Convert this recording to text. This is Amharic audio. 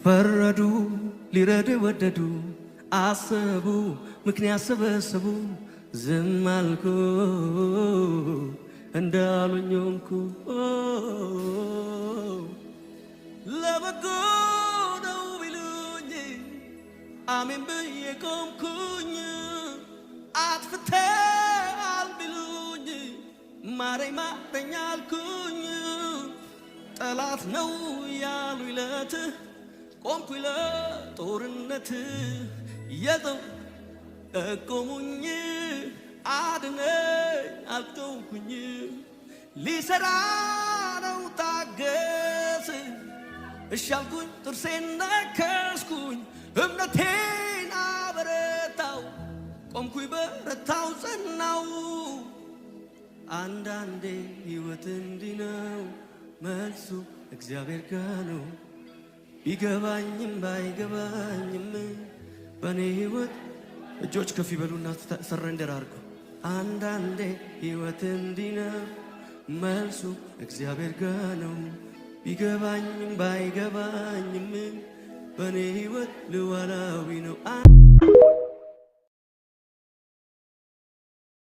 ፈረዱ ሊረዱ ወደዱ አሰቡ ምክንያት ሰበሰቡ ዝም አልኩ እንዳሉኝ ሆንኩ ለበጎ ነው ቢሉኝ አሜን ብዬ ቆምኩኝ አጥፍተሃል ቢሉኝ ማረኝ ማረኝ አልኩኝ ጠላት ነው ያሉኝ ለት ቆምኩኝ ለጦርነት የዘው ቆሙኝ አድነኝ አልተውኩኝ ሊሰራ ነው ታገስ እሺ አልኩኝ ጥርሴን ነከስኩኝ እምነቴን አበረታው ቆምኩኝ በረታው ጸናው አንዳንዴ ሕይወት እንዲህ ነው መልሱ እግዚአብሔር ጋር ነው ቢገባኝም ባይገባኝም በኔ ሕይወት እጆች ከፍ ይበሉና ሰረንደር አድርጉ አንዳንዴ ሕይወት እንዲህ ነው መልሱ እግዚአብሔር ጋር ነው ቢገባኝም ባይገባኝም በኔ ሕይወት ልዋላዊ ነው